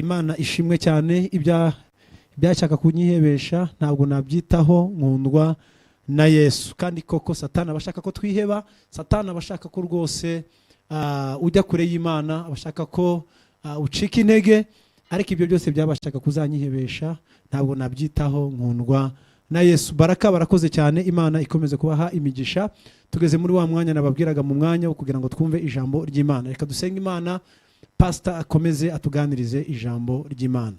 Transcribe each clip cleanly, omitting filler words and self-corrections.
Imana ishimwe cyane ibyashaka kunyihebesha ntabwo nabyitaho, nkundwa na Yesu. Kandi koko Satani abashaka ko twiheba, Satani abashaka ko rwose ujya kure y'Imana, abashaka ko ucika intege, ariko ibyo byose byabashaka kuzanyihebesha ntabwo nabyitaho, nkundwa na Yesu. Baraka barakoze cyane, Imana ikomeze kubaha imigisha. Tugeze muri wa mwanya nababwiraga mu mwanya wo kugira ngo twumve ijambo ry'Imana. Reka dusenge Imana, Pastor akomeze atuganirize ijambo ry'Imana.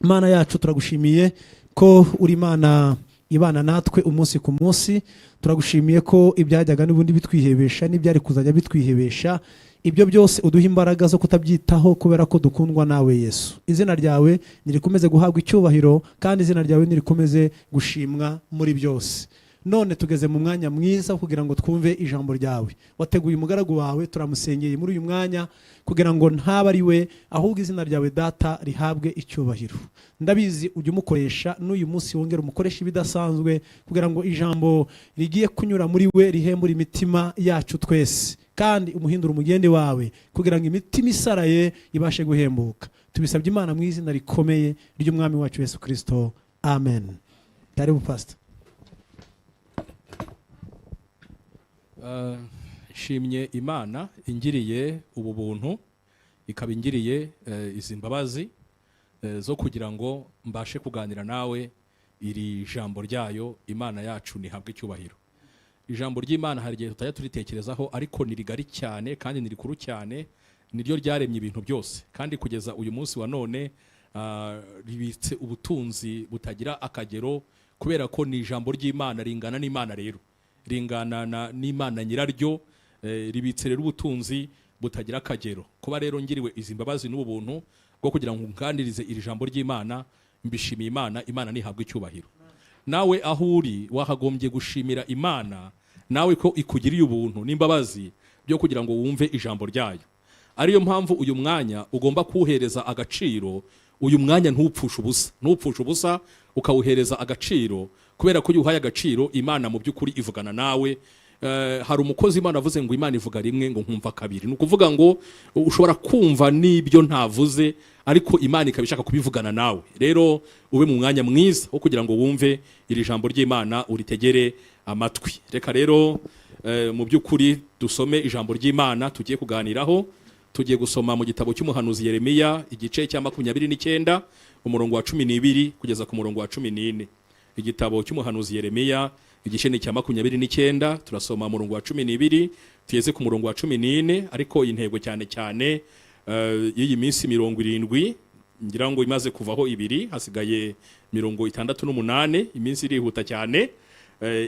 Imana yacu turagushimiye ko uri Imana ibana natwe umunsi ku munsi. Turagushimiye ko ibyajyaga n'ubundi bitwihebesha n'ibyari kuzajya bitwihebesha, ibyo byose uduha imbaraga zo kutabyitaho kubera ko dukundwa nawe Yesu. Izina ryawe nirikomeze guhabwa icyubahiro, kandi izina ryawe nirikomeze gushimwa muri byose. None tugeze mu mwanya mwiza kugira ngo twumve ijambo ryawe. Wateguye umugaragu wawe, turamusengeye muri uyu mwanya kugira ngo ntaba ari we, ahubwo izina ryawe Data rihabwe icyubahiro. Ndabizi ujye umukoresha n'uyu munsi, wongera umukoresha ibidasanzwe kugira ngo ijambo rigiye kunyura muri we rihembure imitima yacu twese, kandi umuhindura umugende wawe kugira ngo imitima isaraye ibashe guhembuka. Tubisabye Imana mu izina rikomeye ry'umwami wacu Yesu Kristo, amen. Karibu Pastor. Shimye Imana ingiriye ubu buntu, ikaba ingiriye izi mbabazi zo kugira ngo mbashe kuganira nawe iri jambo ryayo. Imana yacu nihabwe icyubahiro. Ijambo ry'Imana hari igihe tutajya turitekerezaho, ariko ni rigari cyane kandi ni rikuru cyane, niryo ryaremye ibintu byose, kandi kugeza uyu munsi wa none ribitse ubutunzi butagira akagero, kubera ko ni ijambo ry'Imana ringana n'Imana, rero ringana n'Imana nyiraryo, ribitse rero ubutunzi butagira akagero. Kuba rero ngiriwe izi mbabazi n'ubu buntu bwo kugira ngo ngandirize iri jambo ry'Imana, mbishimiye Imana. Imana nihabwe icyubahiro. Nawe aho uri wahagombye gushimira Imana, nawe ko ikugiriye ubuntu n'imbabazi byo kugira ngo wumve ijambo ryayo. Ariyo mpamvu uyu mwanya ugomba kuwuhereza agaciro. Uyu mwanya ntupfusha ubusa, ukawuhereza agaciro, kubera ko iyo uhaye agaciro Imana mu by'ukuri ivugana nawe. Hari umukozi Imana avuze ngo Imana ivuga rimwe ngo nkumva kabiri. Ni ukuvuga ngo ushobora kumva n'ibyo ntavuze, ariko Imana ikabishaka kubivugana nawe. Rero ube mu mwanya mwiza wo kugira ngo wumve iri jambo ry'Imana, uritegere amatwi. Reka rero mu by'ukuri dusome ijambo ry'Imana tugiye kuganiraho. Tugiye gusoma mu gitabo cy'umuhanuzi Yeremiya, igice cya 29 umurongo wa 12 kugeza ku murongo wa 14. Igitabo cy'umuhanuzi Yeremiya igice cya 29 turasoma umurongo wa 12 tugeze ku murongo wa 14, ariko intego cyane cyane y'iyi minsi 70 ngira ngo imaze kuvaho 2, hasigaye 68. Iminsi irihuta cyane,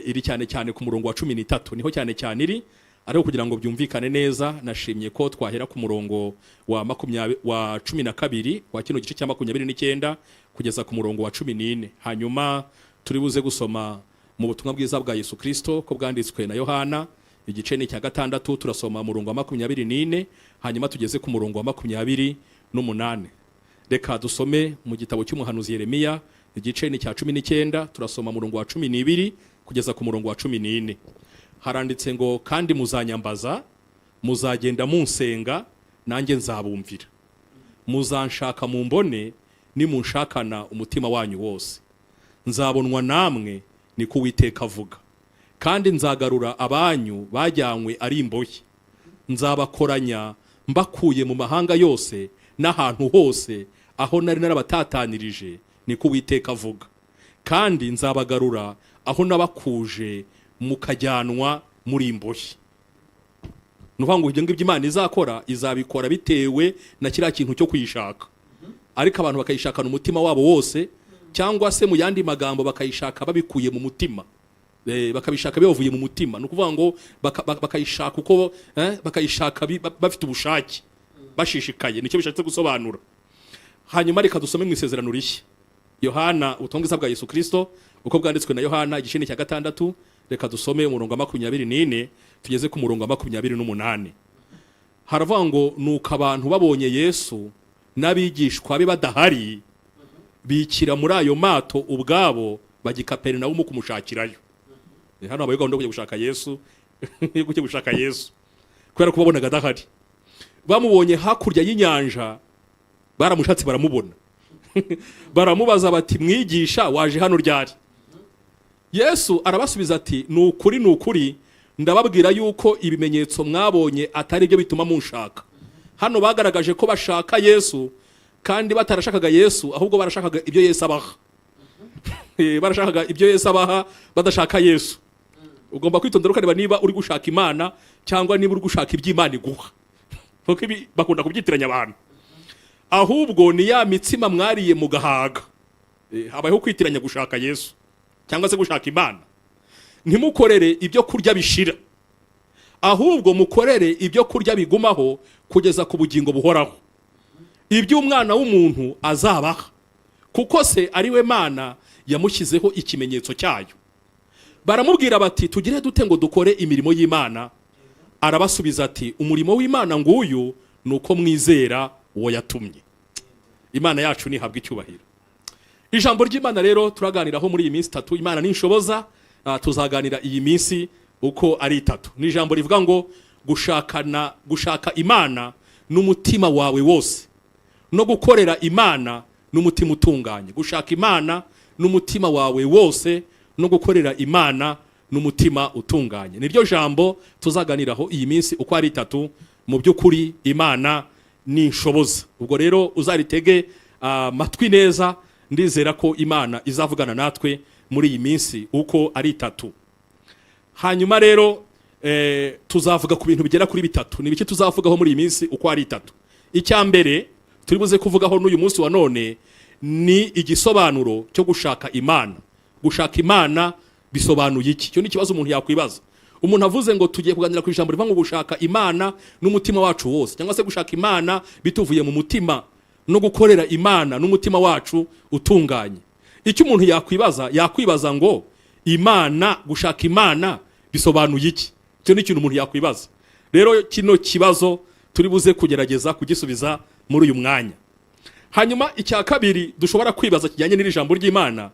iri cyane cyane ku murongo wa 13 niho cyane cyane iri. Ariko kugira ngo byumvikane neza, nashimye ko twahera ku murongo wa 12 wa kino gice cya 29 kugeza ku murongo wa 14. Hanyuma turi buze gusoma mu butumwa bwiza bwa Yesu Kristo ko bwanditswe na Yohana, igice cya 6 turasoma murongo wa 24, hanyuma tugeze ku murongo wa 28. Reka dusome mu gitabo cy'umuhanuzi Yeremiya igice cya 19 turasoma murongo wa 12 kugeza ku murongo wa 14. Haranditse ngo, kandi muzanyambaza, muzagenda munsenga, nanjye nzabumvira. Muzanshaka mu mbone, nimunshakana umutima wanyu wose. Nzabonwa namwe, niko Uwiteka avuga. Kandi nzagarura abanyu bajyanywe ari imbohe. Nzabakoranya mbakuye mu mahanga yose n'ahantu hose aho nari narabatatanirije, niko Uwiteka avuga. Kandi nzabagarura aho nabakuje mukajyanwa muri imbohe. Nuvuga ngo ibyo ngibyo Imana izakora, izabikora bitewe na kiriya kintu cyo kuyishaka. Ariko abantu bakayishakana umutima wabo wose, cyangwa se mu yandi magambo bakayishaka babikuye mu mutima, bakabishaka bivuye mu mutima. Ni ukuvuga ngo bakayishaka uko bakayishaka bafite ubushake, bashishikaye, nicyo bishatse gusobanura. Hanyuma reka dusome mu isezerano rishya, Yohana, ubutumwa bwiza bwa Yesu Kristo uko bwanditswe na Yohana igice cya 6. Reka dusome umurongo wa 24 tugeze ku murongo wa 28. Haravuga ngo, nuko abantu babonye Yesu n'abigishwa be badahari, bikira muri ayo mato ubwabo bajya i Kaperinawumu kumushakirayo. Hano abaye gahunda yo gushaka Yesu, yo gushaka Yesu kubera ko babonaga adahari. Bamubonye hakurya y'inyanja, baramushatse baramubona baramubaza bati mwigisha waje hano ryari? Yesu arabasubiza ati ni ukuri ndababwira yuko ibimenyetso mwabonye atari byo bituma munshaka. Hano bagaragaje ko bashaka Yesu kandi batarashakaga Yesu, ahubwo barashakaga ibyo Yesu abaha. Barashakaga ibyo Yesu abaha, badashaka Yesu. Ugomba kwitondera ukareba niba uri gushaka Imana cyangwa niba uri gushaka iby'Imana iguha. Kuko ibi bakunda kubyitiranya abantu. Ahubwo ni ya mitsima mwariye mu gahaga. Habayeho kwitiranya gushaka Yesu cyangwa se gushaka Imana. Ntimukorere ibyo kurya bishira, ahubwo mukorere ibyo kurya bigumaho kugeza ku bugingo buhoraho, ibyo umwana w'umuntu azabaha, kuko se ari we Mana yamushyizeho ikimenyetso cyayo. Baramubwira bati tugire dute ngo dukore imirimo y'Imana? Arabasubiza ati umurimo w'Imana nguyu nuko mwizera uwo yatumye. Imana yacu nihabwa icyubahiro. Ijambo ry'Imana rero turaganiraho muri iyi minsi 3. Imana ninshoboza tuzaganira iyi minsi uko ari 3. Ni ijambo rivuga ngo gushaka Imana n'umutima wawe wose no gukorera Imana n'umutima utunganye. Gushaka Imana n'umutima wawe wose no gukorera Imana n'umutima utunganye. Niryo jambo tuzaganiraho iyi minsi uko ari 3. Mu by'ukuri Imana ninshoboza. Ubwo rero uzaritege matwi neza, ndizera ko Imana izavugana natwe muri iyi minsi uko ari 3. Hanyuma rero tuzavuga ku bintu bigera kuri 3. Ni biki tuzavugaho muri iyi minsi uko ari 3? Icyambere turi buze kuvugaho n'uyu munsi wa none ni igisobanuro cyo gushaka Imana. Gushaka Imana bisobanuye iki? Cyo ni kibazo umuntu yakwibaza. Umuntu avuze ngo tugiye kuganira ku ijambo rivuga ngo gushaka Imana n'umutima wacu wose, cyangwa se gushaka Imana bituvuye mu mutima no gukorera Imana n'umutima wacu utunganye. Icyo umuntu yakwibaza ngo Imana, gushaka Imana bisobanuye iki? Cyo ni ikintu umuntu yakwibaza. Rero kino kibazo turi buze kugerageza kugisubiza muri uyu mwanya. Hanyuma icya kabiri dushobora kwibaza kijyanye n'iri jambo ry'Imana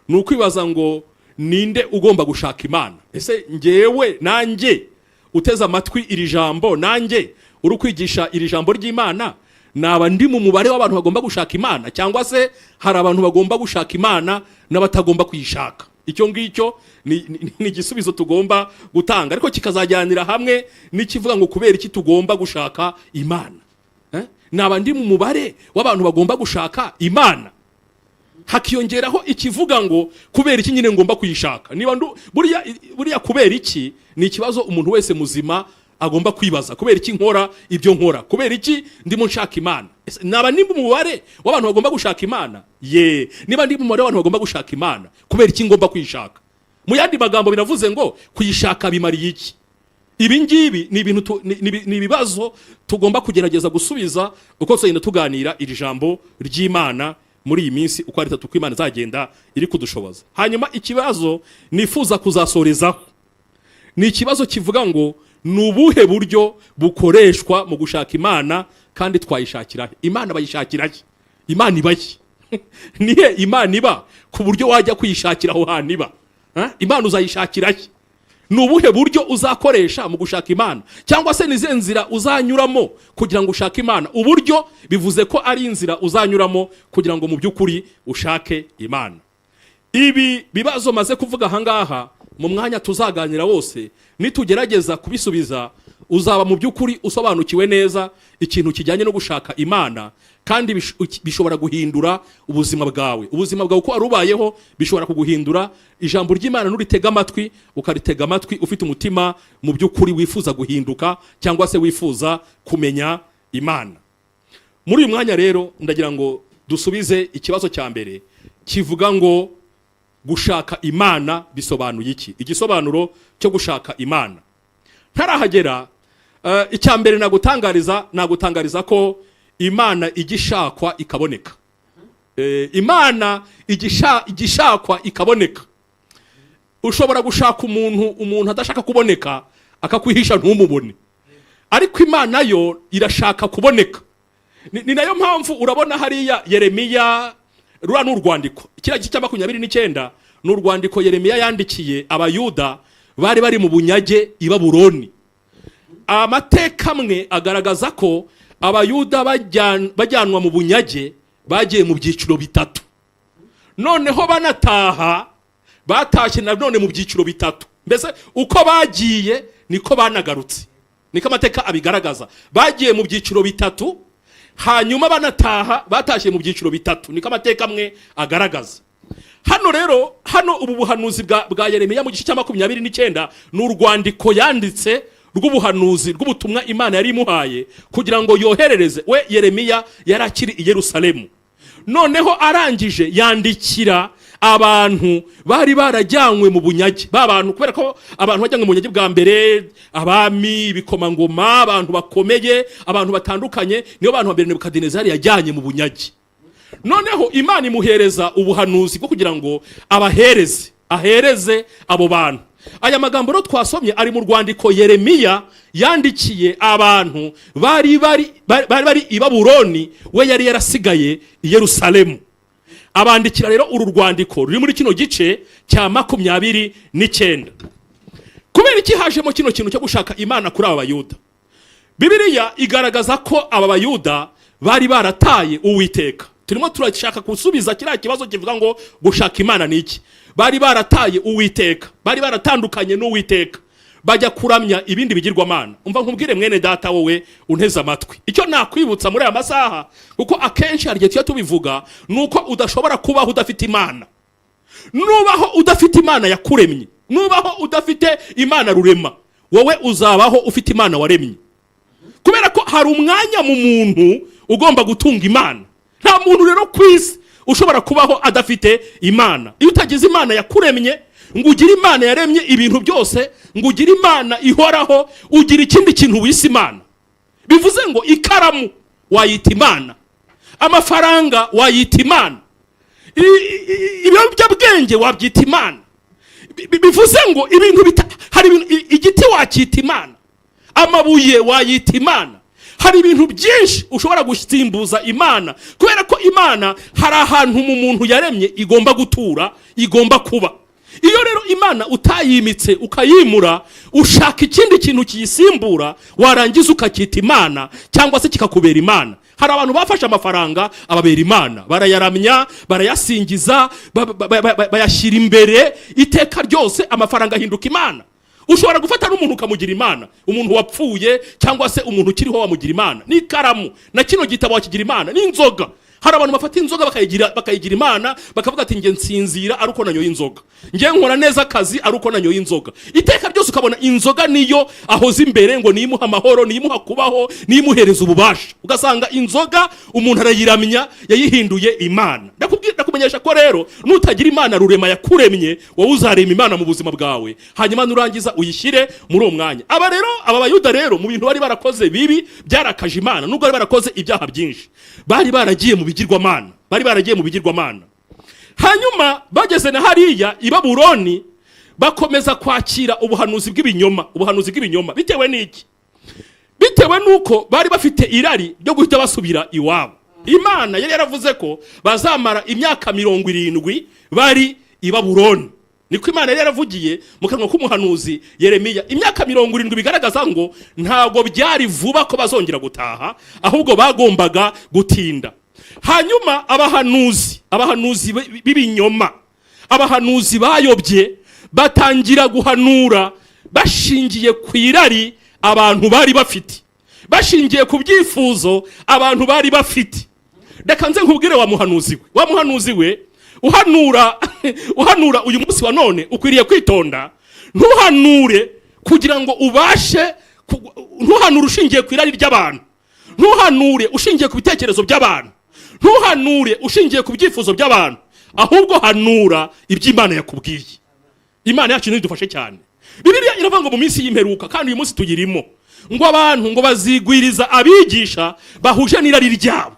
ni ukwibaza ngo ninde ugomba gushaka Imana? Ese ngewe nanjye uteze amatwi iri jambo, nanjye uri kwigisha iri jambo ry'Imana, naba ndi mu mubare w'abantu bagomba gushaka Imana, cyangwa se hari abantu bagomba gushaka Imana n'abatagomba kuyishaka? Icyo ngicyo ni igisubizo tugomba gutanga, ariko kikazajyanira hamwe n'ikivuga ngo kubera iki tugomba gushaka Imana. Naba ndi mu mubare w'abantu bagomba gushaka Imana, hakiyongeraho ikivuga ngo kubera iki nyine ngomba kuyishaka. Niba buriya kubera iki ni ikibazo umuntu wese muzima agomba kwibaza. Kubera iki nkora ibyo nkora? Kubera iki ndimo nshaka Imana? Naba ndi mu mubare w'abantu bagomba gushaka Imana? Niba ndi mu mubare w'abantu bagomba gushaka Imana, kubera iki ngomba kuyishaka? Mu yandi magambo biravuze ngo kuyishaka bimariye iki? Ibi ngibi ni ibintu ni ibibazo tugomba kugerageza gusubiza uko tugenda tuganira iri jambo ry'Imana muri iyi minsi uko ari 3 Imana izagenda iri kudushoboza. Hanyuma ikibazo nifuza kuzasorezaho ni ikibazo kivuga ngo nubuhe buryo bukoreshwa mu gushaka Imana kandi twayishakira Imana? Bayishakira ki? Imana ibaye nihe Imana iba ku buryo wajya kuyishakira aho hantu iba? Imana uzayishakira ki? Nubuhe buryo uzakoresha mu gushaka Imana? Cyangwa se nize nzira uzanyuramo kugira ngo ushake Imana? Uburyo bivuze ko ari inzira uzanyuramo kugira ngo mu by'ukuri ushake Imana. Ibi bibazo maze kuvuga ahangaha mu mwanya tuzaganira wose, nitugerageza kubisubiza uzaba mu by'ukuri usobanukiwe neza ikintu kijyanye no gushaka Imana, kandi bishobora guhindura ubuzima bwawe. Ubuzima bwawe uko arubayeho bishobora kuguhindura. Ijambo ry'Imana nuritega amatwi, ukaritega amatwi ufite umutima mu by'ukuri wifuza guhinduka cyangwa se wifuza kumenya Imana. Muri uyu mwanya rero ndagira ngo dusubize ikibazo cya mbere kivuga ngo gushaka Imana bisobanuye iki? Igisobanuro cyo gushaka Imana. Ntarahagera, icya mbere nagutangariza ko Imana igishakwa ikaboneka. Imana igishakwa ikaboneka. Ushobora gushaka umuntu adashaka kuboneka akakwihisha ntumubone, ariko Imana yo irashaka kuboneka. Ni nayo mpamvu urabona hariya Yeremiya, rura n'urwandiko kiriya gice cya 29 n'urwandiko Yeremiya yandikiye abayuda bari mu bunyage i Babuloni. amateka amwe agaragaza ko abayuda bajyanwa mu bunyage bagiye mu byiciro bitatu, noneho banataha batashye nanone mu byiciro bitatu. Mbese uko bagiye niko banagarutse, niko amateka abigaragaza. Bagiye mu byiciro bitatu hanyuma banataha batashye mu byiciro bitatu, niko amateka amwe agaragaza. Hano rero, hano ubu buhanuzi bwa Yeremiya mu gice cya 29 ni urwandiko yanditse rw'ubuhanuzi rw'ubutumwa Imana yari imuhaye kugira ngo yoherereze. We Yeremiya yari akiri i Yerusalemu, noneho arangije yandikira abantu bari barajyanywe mu bunyage. Babantu kubera ko abantu bajyanywe mu bunyage bwa mbere, abami, bikomangoma, abantu bakomeye, abantu batandukanye, niyo bantu bambere Nebukadinezari yajyanye mu bunyage. Noneho Imana imuhereza ubuhanuzi bwo kugira ngo ahereze abo bantu. Aya magambo rero twasomye ari mu rwandiko Yeremiya yandikiye abantu bari i Babuloni, we yari yarasigaye i Yerusalemu. Abandikira rero uru rwandiko ruri muri kino gice cya 29. Kubera iki hajemo kino kintu cyo gushaka Imana kuri aba Bayuda? Bibiliya igaragaza ko aba Bayuda bari barataye Uwiteka. Turimo turashaka gusubiza kiriya kibazo kivuga ngo gushaka Imana ni iki. Bari barataye Uwiteka, bari baratandukanye n'Uwiteka, bajya kuramya ibindi bigirwamana. Umva nkubwire mwene data wowe unteze amatwi, icyo nakwibutsa muri aya masaha, kuko akenshi hari igihe tubivuga, nuko udashobora kubaho udafite Imana. Nubaho udafite Imana yakuremye, nubaho udafite Imana rurema, wowe uzabaho ufite Imana waremye. Kubera ko hari umwanya mu muntu ugomba gutunga Imana. Nta muntu rero kwisi ushobora kubaho adafite Imana. Iyo utagize Imana yakuremye, ngo ugire Imana yaremye ibintu byose, ngo ugire Imana ihoraho, ugira ikindi kintu wise Imana. Bivuze ngo ikaramu wayita Imana, amafaranga wayita Imana, ibiyobyabwenge wabyita Imana. Bivuze ngo hari ibintu, igiti wacyita Imana, amabuye wayita Imana. Hari ibintu byinshi ushobora gusimbuza Imana, kubera ko Imana hari ahantu mu muntu yaremye igomba gutura, igomba kuba. Iyo rero Imana utayimitse ukayimura, ushaka ikindi kintu kiyisimbura, warangiza ukacyita Imana cyangwa se kikakubera Imana. Hari abantu bafashe amafaranga ababera Imana, barayaramya, barayasingiza, bayashyira imbere, iteka ryose amafaranga ahinduka Imana. Ushobora gufata n'umuntu ukamugira Imana, umuntu wapfuye cyangwa se umuntu ukiriho wamugira Imana. N'ikaramu na kino gitabo wakigira Imana, n'inzoga. Hari abantu bafata inzoga bakayigira Imana, bakavuga ati nge nsinzira aruko nanyoye inzoga, nge nkora neza akazi aruko nanyoye inzoga. Iteka ryose ukabona inzoga niyo ahoze imbere, ngo niyimuha amahoro, niyimuha kubaho, niyimuhereza ububasha. Ugasanga inzoga umuntu arayiramya, yayihinduye Imana. Ndakumenyesha ko rero nutagira Imana rurema yakuremye, wowe uzarema Imana mu buzima bwawe, hanyuma nurangiza uyishyire muri uwo mwanya. Aba Bayuda rero mu bintu bari barakoze bibi byarakaje Imana, nubwo bari barakoze ibyaha byinshi, bari baragiye mu bigirwamana. Hanyuma bageze na hariya i Babuloni, bakomeza kwakira ubuhanuzi bw'ibinyoma. Bitewe n'iki? Bitewe nuko bari bafite irari ryo guhita basubira iwabo. Imana yari yaravuze ko bazamara imyaka 70 bari i Babuloni. Niko Imana yari yaravugiye mu kanwa k'umuhanuzi Yeremiya. Imyaka 70 bigaragaza ngo ntago byari vuba ko bazongera gutaha, ahubwo bagombaga gutinda. Hanyuma abahanuzi b'ibinyoma, abahanuzi bayobye, batangira guhanura bashingiye ku irari abantu bari bafite, bashingiye ku byifuzo abantu bari bafite. Reka nze nkubwire wa muhanuzi we uhanura uyu munsi wa none ukwiriye kwitonda. Ntuhanure kugira ngo ubashe, ntuhanure ushingiye ku irari ry'abantu, ntuhanure ushingiye ku bitekerezo by'abantu, ntuhanure ushingiye ku byifuzo by'abantu, ahubwo hanura iby'Imana yakubwiye. Imana yacu nidufashe cyane. Bibiliya iravuga ngo mu minsi y'imperuka, kandi uyu munsi tuyirimo, ngo abantu ngo bazigwiriza abigisha bahuje n'irari ryabo.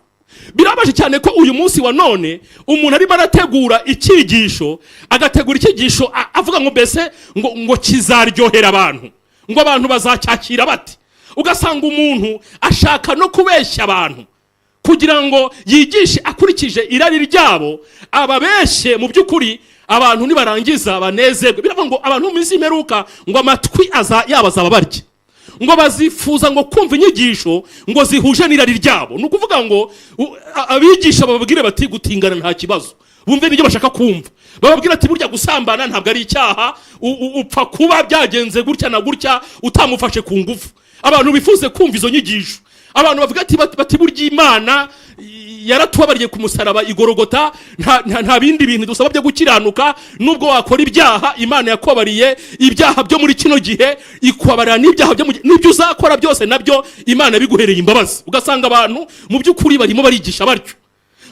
Birabaje cyane ko uyu munsi wa none umuntu ari barategura icyigisho, agategura icyigisho avuga ngo mbese ngo kizaryohera abantu, ngo abantu bazacyakira bati. Ugasanga umuntu ashaka no kubeshya abantu kugira ngo yigishe akurikije irari ryabo, ababeshye mu by'ukuri abantu nibarangiza banezerwe. Biravuga ngo abantu mu minsi y'imperuka ngo amatwi yabo azaba barya, ngo bazifuza ngo kumva inyigisho ngo zihuje n'irari ryabo. Ni ukuvuga ngo abigisha bababwire bati gutingana nta kibazo, bumve n'ibyo bashaka kumva. Bababwira ati burya gusambana ntabwo ari icyaha, upfa kuba byagenze gutya na gutya utamufashe ku ngufu. Abantu bifuze kumva izo nyigisho. Abantu bavuga ati burya Imana yaratubabariye ku musaraba igorogota, nta bindi bintu dusaba byo gukiranuka. Nubwo wakora ibyaha, Imana yakubabariye ibyaha byo muri kino gihe, ikubabarira n'ibyaha byo n'ibyo uzakora byose nabyo Imana biguhereye imbabazi. Ugasanga abantu mu by'ukuri barimo barigisha batyo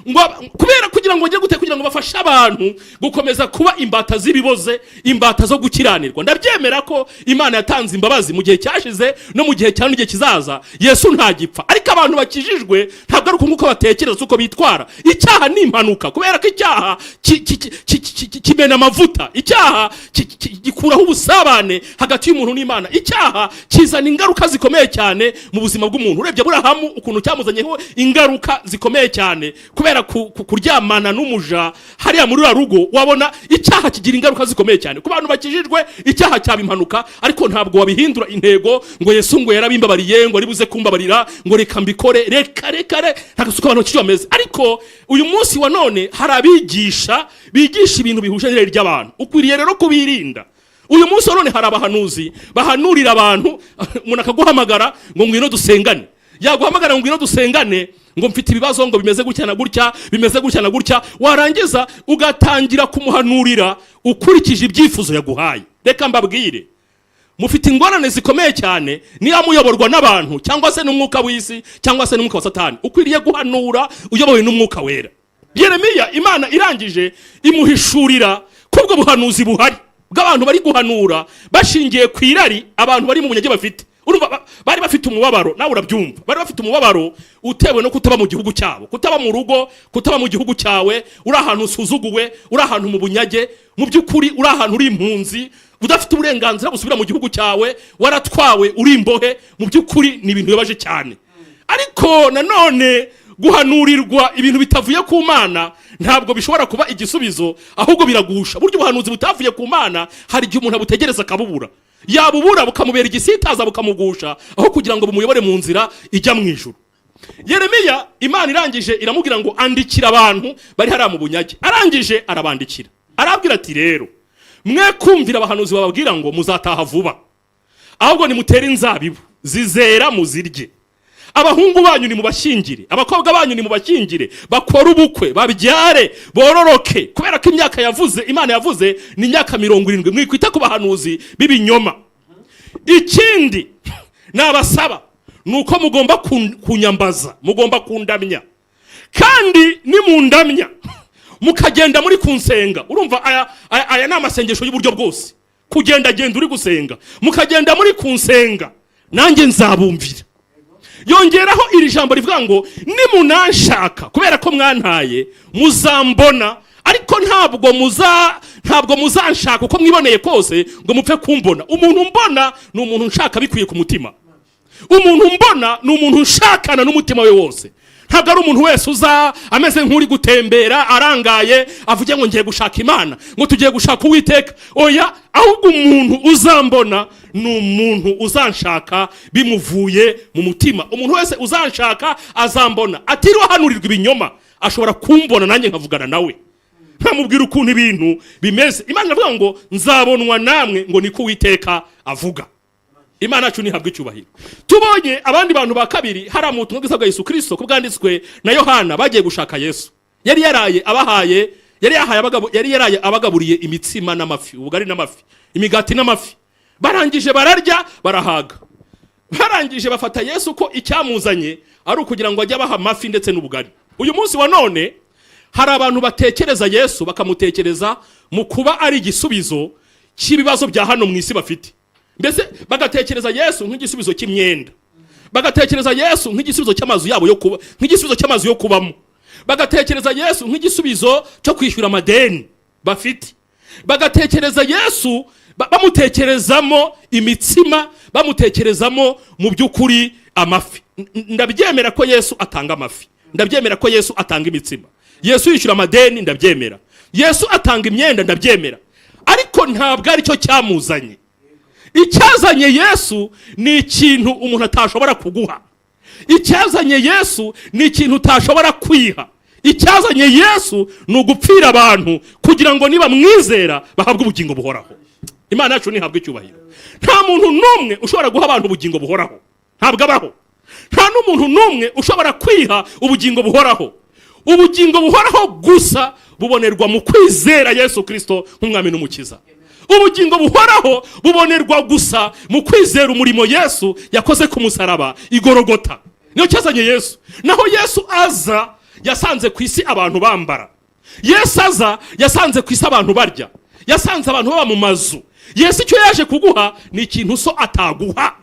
ngo kubera kugira ngo bajye kugira ngo bafashe abantu gukomeza kuba imbata z'ibiboze, imbata zo gukiranirwa. Ndabyemera ko Imana yatanze imbabazi mu gihe cyashize no mu gihe cyane igihe kizaza. Yesu ntagipfa, ariko abantu bakijijwe ntabwo ari uko batekereza uko bitwara. Icyaha ni impanuka, kubera ko icyaha kimena amavuta, icyaha gikuraho ubusabane hagati y'umuntu n'Imana, icyaha kizana ingaruka zikomeye cyane mu buzima bw'umuntu. Urebye Aburahamu ukuntu cyamuzanyeho ingaruka zikomeye cyane, kubera kuryamana n'umuja hariya muri rugo, wabona icyaha kigira ingaruka zikomeye cyane ku bantu bakijijwe. Icyaha cyaba impanuka, ariko ntabwo wabihindura intego ngo Yesu ngo yarabimbabariye ngo ari buze kumbabarira ngo reka mbikore. Reka ntabwo suko abantu bakijijwe bameze. Ariko uyu munsi wa none hari abigisha bigisha ibintu bihuje n'irari ry'abantu, ukwiriye rero kubirinda. Uyu munsi wa none hari abahanuzi bahanurira abantu, umuntu akaguhamagara ngo ngwino dusengane, yaguhamagara ngo ngwino dusengane, ngo mfite ibibazo ngo bimeze gutya na gutya, bimeze gutya na gutya, warangiza ugatangira kumuhanurira ukurikije ibyifuzo yaguhaye. Reka mbabwire, mufite ingorane zikomeye cyane niyo muyoborwa n'abantu cyangwa se n'umwuka w'isi cyangwa se n'umwuka wa Satani. Ukwiriye guhanura uyobowe n'umwuka wera. Yeremiya Imana irangije imuhishurira kubwo buhanuzi buhari bw'abantu bari guhanura bashingiye ku irari abantu bari mu bunyage bafite. Urumva bari bafite umubabaro, nawe urabyumva, bari bafite umubabaro utewe no kutaba mu gihugu cyabo, kutaba mu rugo, kutaba mu gihugu cyawe, uri ahantu usuzuguwe, uri ahantu mu bunyage, mu by'ukuri uri ahantu uri impunzi, udafite uburenganzira busubira mu gihugu cyawe, waratwawe uri imbohe. Mu by'ukuri ni ibintu bibaje cyane. Ariko nanone guhanurirwa ibintu bitavuye ku Mana ntabwo bishobora kuba igisubizo, ahubwo biragusha. Buryo ubuhanuzi butavuye ku Mana hari igihe umuntu abutegereza akabubura, yabubura bukamubera igisitaza bukamugusha, aho kugira ngo bumuyobore mu nzira ijya mu ijuru. Yeremiya Imana irangije iramubwira ngo andikira abantu bari hariya mu bunyage. Arangije arabandikira, arabwira ati rero mwe kumvira abahanuzi bababwira ngo muzataha vuba, ahubwo nimutere inzabibu zizera muzirye. Abahungu banyu ni mubashyingire, abakobwa banyu ni mubashyingire, bakora ubukwe, babyare, bororoke. Kubera ko imyaka yavuze Imana yavuze ni imyaka 70. Mwikwita ku bahanuzi b'ibinyoma. Ikindi nabasaba nuko mugomba kunyambaza, mugomba kundamya, kandi nimundamya mukagenda muri kunsenga. Urumva aya ni amasengesho y'uburyo bwose, kugenda uri gusenga, mukagenda muri kunsenga, nanjye nzabumvira. Yongeraho iri jambo rivuga ngo nimunanshaka kubera ko mwantaye muzambona, ariko ntabwo muzanshaka uko mwiboneye kose ngo mupfe kumbona. Umuntu mbona ni umuntu nshaka bikwiye ku mutima. Umuntu mbona ni umuntu nshakana n'umutima we wose. Ntabwo ari umuntu wese uza ameze nk'uri gutembera arangaye avuge ngo ngiye gushaka Imana, ngo tugiye gushaka Uwiteka. Oya, ahubwo umuntu uzambona ni umuntu uzanshaka bimuvuye mu mutima. Umuntu wese uzanshaka azambona, atiriwe ahanurirwa ibinyoma. Ashobora kumbona nanjye nkavugana nawe, nkamubwira ukuntu ibintu bimeze. Imana iravuga ngo nzabonwa namwe, ngo niko Uwiteka avuga. Imana yacu nihabwe icyubahiro. Tubonye abandi bantu ba kabiri hari mu butumwa bwiza bwa Yesu Kristo kubwanditswe na Yohana bagiye gushaka Yesu. Yari yaraye abagaburiye imitsima n'amafi, ubugari n'amafi, imigati n'amafi. Barangije bararya barahaga. Barangije bafata Yesu ko icyamuzanye ari ukugira ngo ajye abaha amafi ndetse n'ubugari. Uyu munsi wa none hari abantu batekereza Yesu bakamutekereza mu kuba ari igisubizo cy'ibibazo bya hano mu isi bafite. Mbese bagatekereza Yesu nk'igisubizo cy'imyenda, bagatekereza Yesu nk'igisubizo cy'amazu yabo yo kuba, nk'igisubizo cy'amazu yo kubamo, bagatekereza Yesu nk'igisubizo cyo kwishyura amadeni bafite, bagatekereza Yesu bamutekerezamo imitsima, bamutekerezamo mu by'ukuri amafi. Ndabyemera ko Yesu atanga amafi, ndabyemera ko Yesu atanga imitsima, Yesu yishyura amadeni, ndabyemera, Yesu atanga imyenda, ndabyemera, ariko ntabwo ari cyo cyamuzanye. icyazanye Yesu ni ikintu umuntu atashobora kuguha. Icyazanye Yesu ni ikintu utashobora kwiha. Icyazanye Yesu ni ugupfira abantu kugira ngo niba mwizera bahabwe ubugingo buhoraho. Imana yacu nihabwe icyubahiro. Nta muntu n'umwe ushobora guha abantu ubugingo buhoraho, ntabwo abaho. Nta n'umuntu n'umwe ushobora kwiha ubugingo buhoraho. Ubugingo buhoraho gusa bubonerwa mu kwizera Yesu Kristo nk'umwami n'umukiza. Ubugingo buhoraho bubonerwa gusa mu kwizera umurimo Yesu yakoze ku musaraba igorogota. Niyo cyazanye Yesu. Naho Yesu aza yasanze ku isi abantu bambara. Yesu aza yasanze ku isi abantu barya. Yasanze abantu baba mu mazu. Yesu icyo yaje kuguha ni ikintu so ataguha.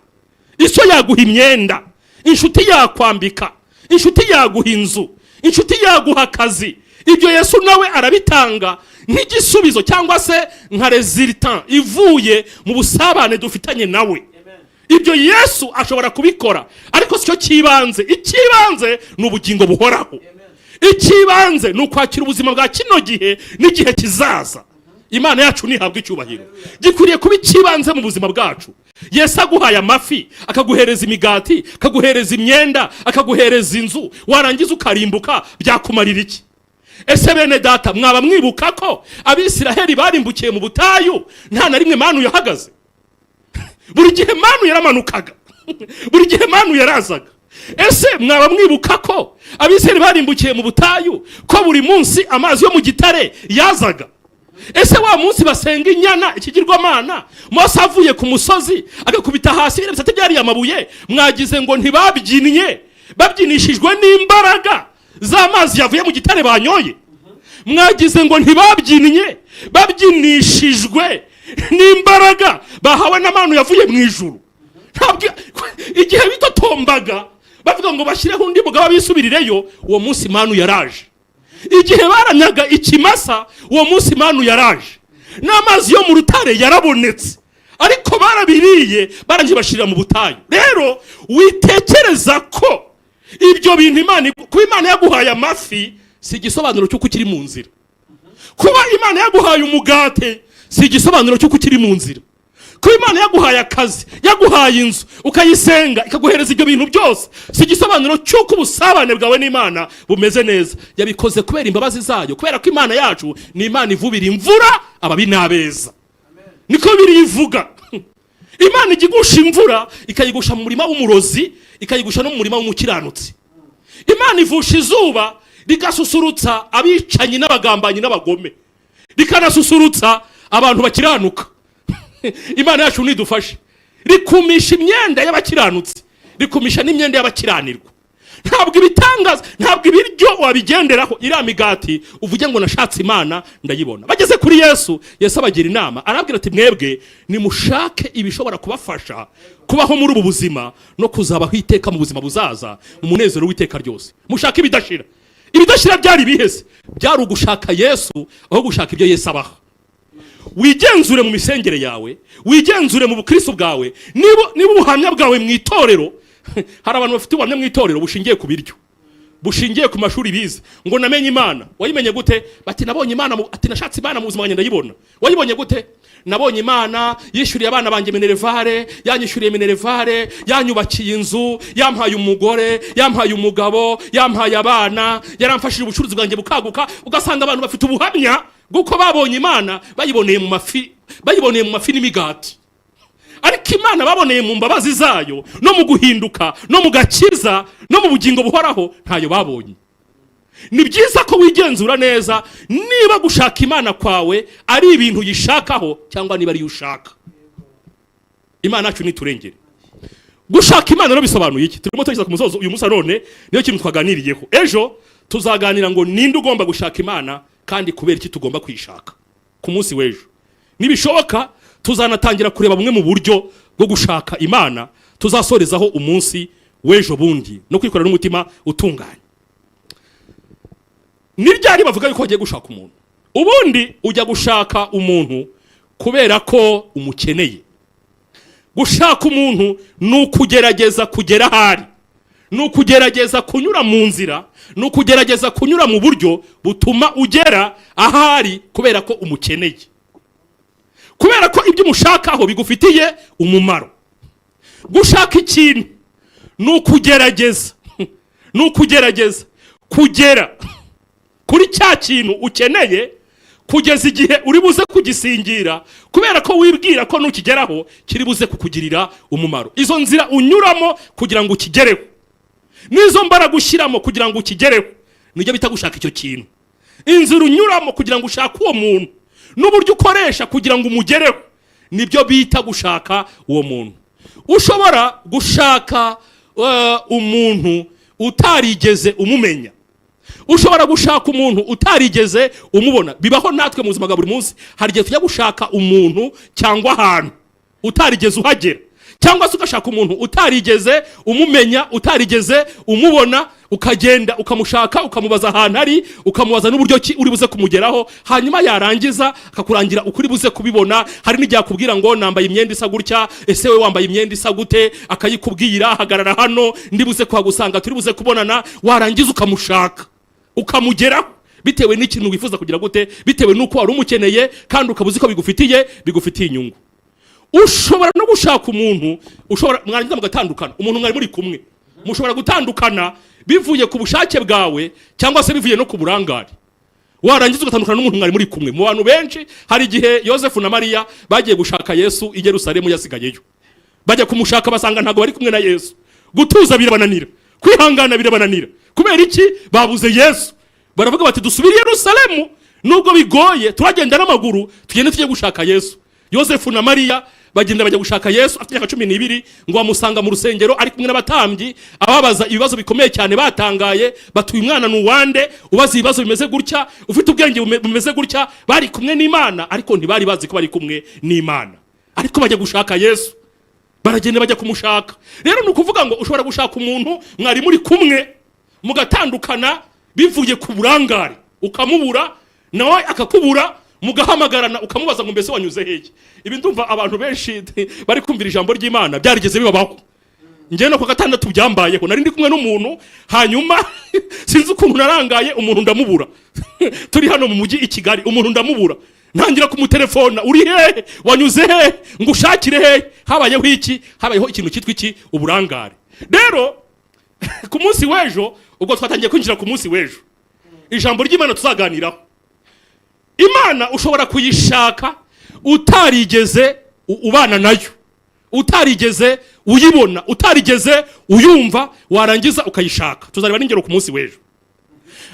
Iso yaguha imyenda, inshuti yakwambika, inshuti yaguha inzu, inshuti yaguha akazi. Ibyo Yesu nawe arabitanga nk'igisubizo cyangwa se nka resultant ivuye mu busabane dufitanye nawe. Ibyo Yesu ashobora kubikora, ariko sicyo kibanze. Ikibanze ni ubugingo buhoraho. Ikibanze ni ukwakira ubuzima bwa kino gihe n'igihe kizaza. Imana yacu nihabwe icyubahiro. Gikwiriye kuba ikibanze mu buzima bwacu. Yesu aguhaye amafi, akaguhereza imigati, akaguhereza imyenda, akaguhereza inzu, warangiza ukarimbuka, byakumarira iki? Ese bene data, mwaba mwibuka ko Abisiraheli barimbukiye mu butayu nta na rimwe manu yahagaze? Buri gihe manu yaramanukaga. Buri gihe manu yarazaga. Ese mwaba mwibuka ko Abisiraheli barimbukiye mu butayu ko buri munsi amazi yo mu gitare yazaga? Ese wa munsi basenga inyana ikigirwamana, Mose avuye ku musozi agakubita hasi ibisate byari amabuye, mwagize ngo ntibabyinnye, babyinishijwe n'imbaraga z'amazi yavuye mu gitare banyoye? Mwagize ngo ntibabyinnye, babyinishijwe n'imbaraga bahawe n'amanu yavuye mu ijuru? Ntabwo igihe bitotombaga bavuga ngo bashyireho undi mugabo bisubirireyo, uwo munsi manu yaraje. Igihe baranyaga ikimasa, uwo munsi manu yaraje. N'amazi yo mu rutare yarabonetse, ariko barabiriye barangiye bashirira mu butayu. Rero witekereza ko ibyo bintu Imana yaguhaye amafi si igisobanuro cy'uko ukiri mu nzira. Kuba Imana yaguhaye umugate si igisobanuro cy'uko ukiri mu nzira. Kuba Imana yaguhaye akazi, yaguhaye inzu, ukayisenga ikaguhereza ibyo bintu byose, si igisobanuro cy'uko ubusabane bwawe n'Imana bumeze neza. Yabikoze kubera imbabazi zayo, kubera ko Imana yacu ni Imana ivubira imvura ababi n'abeza. Niko biri ivuga. Imana igigusha imvura ikayigusha mu murima w'umurozi, ikayigusha no mu murima w'umukiranutsi. Imana ivusha izuba rigasusurutsa abicanyi n'abagambanyi n'abagome, rikanasusurutsa abantu bakiranuka. Imana yacu nidufashe. Rikumisha imyenda y'abakiranutsi, rikumisha n'imyenda y'abakiranirwa. Ntabwo ibitangaza, ntabwo ibiryo wabigenderaho. Iriya migati uvuge ngo nashatse Imana ndayibona. Bageze kuri Yesu, Yesu abagira inama, arabwira ati mwebwe nimushake ibishobora kubafasha kubaho muri ubu buzima no kuzabaho iteka mu buzima buzaza, umunezero w'iteka ryose. Mushake ibidashira. Ibidashira byari bihese, byari ugushaka Yesu aho gushaka ibyo Yesu abaha. Wigenzure mu misengere yawe, wigenzure mu bukristo bwawe. Niba ubuhamya bwawe mu itorero, hari abantu bafite ubuhamya mu itorero bushingiye ku biryo, bushingiye ku mashuri bize. Ngo namenye Imana. Wayimenye gute? Bati nabonye Imana, ati nashatse Imana mu buzima bwanjye ndayibona. Wayibonye gute? Nabonye Imana yishyuriye abana banjye minerevare, yanyishyuriye minerevare, yanyubakiye inzu, yampaye umugore, yampaye umugabo, yampaye abana, yaramfashije ubucuruzi bwanjye bukaguka. Ugasanga abantu bafite ubuhamya guko babonye Imana, bayiboneye mu mafi n'imigati. Ariko Imana baboneye mu mbabazi zayo, no mu guhinduka, no mu gakiza, no mu bugingo buhoraho, ntayo babonye. Ni byiza ko wigenzura neza niba gushaka Imana kwawe ari ibintu yishakaho cyangwa niba ari ushaka. Imana yacu niturengere. Gushaka Imana no bisobanuye iki? Turimo tugeza ku musozo uyu musa none, niyo kintu twaganiriyeho. Ejo tuzaganira ngo ninde ugomba gushaka Imana kandi kubera iki tugomba kwishaka. Ku munsi w'ejo nibishoboka tuzanatangira kureba bumwe mu buryo bwo gushaka Imana, tuzasorezaho umunsi w'ejo bundi no kwikorera n'umutima utunganye. Niryari bavuga yuko ugiye gushaka umuntu? Ubundi ujya gushaka umuntu kubera ko umukeneye. Gushaka umuntu nukugerageza kugera ahari, nukugerageza kunyura mu nzira, nukugerageza kunyura mu buryo butuma ugera ahari kubera ko umukeneye. kubera ko ibyo umushakaho bigufitiye umumaro. Gushaka ikintu ni ukugerageza kugera kuri cya kintu ukeneye kugeza igihe uri buze kugisingira, kubera ko wibwira ko nukigeraho kiri buze kukugirira umumaro. Izo nzira unyuramo kugira ngo ukigereho, n'izo mbaraga ushyiramo kugira ngo ukigereho, nibyo bita gushaka icyo kintu. Inzira unyuramo kugira ngo ushake uwo muntu, n'uburyo ukoresha kugira ngo umugereho, nibyo bita gushaka uwo muntu. Ushobora gushaka umuntu utarigeze umumenya, ushobora gushaka umuntu utarigeze umubona. Bibaho natwe mu buzima bwa buri munsi, hari igihe tujya gushaka umuntu cyangwa ahantu utarigeze uhagera, cyangwa se ugashaka umuntu utarigeze umumenya, utarigeze umubona, ukagenda ukamushaka, ukamubaza ahantu ari, ukamubaza n'uburyo ki uri buze kumugeraho, hanyuma yarangiza akakurangira ukuri buze kubibona. Hari n'igihe akubwira ngo nambaye imyenda isa gutya, ese we wambaye imyenda isa gute, akayikubwira, hagarara hano ndi buze kuhagusanga, turi buze kubonana, warangiza ukamushaka ukamugeraho, bitewe n'ikintu wifuza kugira gute, bitewe n'uko wari umukeneye kandi ukabuzi ko bigufitiye inyungu. Ushobora no gushaka umuntu, mwarangiza mugatandukana, umuntu mwari muri kumwe, mushobora gutandukana bivuye ku bushake bwawe cyangwa se bivuye no ku burangare. Warangiza ugatandukana n'umuntu mwari muri kumwe. Mu bantu benshi hari igihe Yosefu na Mariya bagiye gushaka Yesu i Yerusalemu, yasigayeyo. Bajya kumushaka basanga ntago bari kumwe na Yesu. Gutuza birabananira, kwihangana birabananira. Kubera iki? Babuze Yesu. Baravuga bati dusubire Yerusalemu, nubwo bigoye turagenda n'amaguru tugende tujye gushaka Yesu. Yosefu na Mariya bagenda bajya gushaka Yesu afite imyaka 12, ngo bamusanga mu rusengero ari kumwe n'abatambyi, ababaza ibibazo bikomeye cyane, batangaye batuye umwana n'uwande, ubaza ibibazo bimeze gutya, ufite ubwenge bumeze gutya. Bari kumwe n'Imana ariko ntibari bazi ko bari kumwe n'Imana, ariko bajya gushaka Yesu, baragenda bajya kumushaka. Rero ni ukuvuga ngo ushobora gushaka umuntu mwari muri kumwe mugatandukana bivuye ku burangare, ukamubura nawe akakubura, mugahamagarana ukamubaza ngo mbese wanyuze hehe. Ibi ndumva abantu benshi bari kumvira ijambo ry'Imana byarigeze bibabaho. Ngiye no ku gatandatu byambayeho, nari ndi kumwe n'umuntu, hanyuma sinzi ukuntu narangaye, umuntu ndamubura. Turi hano mu mujyi i Kigali, umuntu ndamubura, ntangira kumutelefona, uri hehe, wanyuze hehe, ngushakire hehe. Habayeho iki? Habayeho ikintu cyitwa iki? Uburangare. Rero ku munsi w'ejo, ubwo twatangiye kwinjira ku munsi w'ejo, ijambo ry'Imana tuzaganiraho. Imana ushobora kuyishaka utarigeze ubana nayo, utarigeze uyibona, utarigeze uyumva, warangiza ukayishaka. Tuzareba n'ingero ku munsi w'ejo.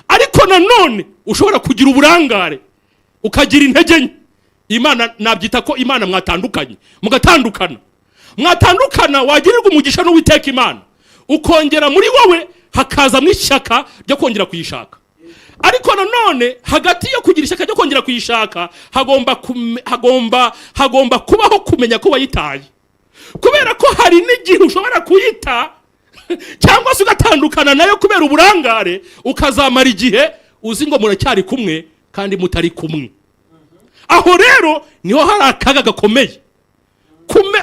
Ariko nanone ushobora kugira uburangare, ukagira intege nke. Imana nabyita ko Imana mwatandukanye, mwatandukana, wagirirwa umugisha n'Uwiteka Imana, ukongera muri wowe hakaza mw'ishyaka ryo kongera kuyishaka. Ariko nanone hagati yo kugira ishyaka ryo kongera kuyishaka hagomba kubaho kumenya ko wayitaye, kubera ko hari n'igihe ushobora kuyita cyangwa se ugatandukana nayo kubera uburangare, ukazamara igihe uzi ngo muracyari kumwe kandi mutari kumwe. Aho rero niho hari akaga gakomeye,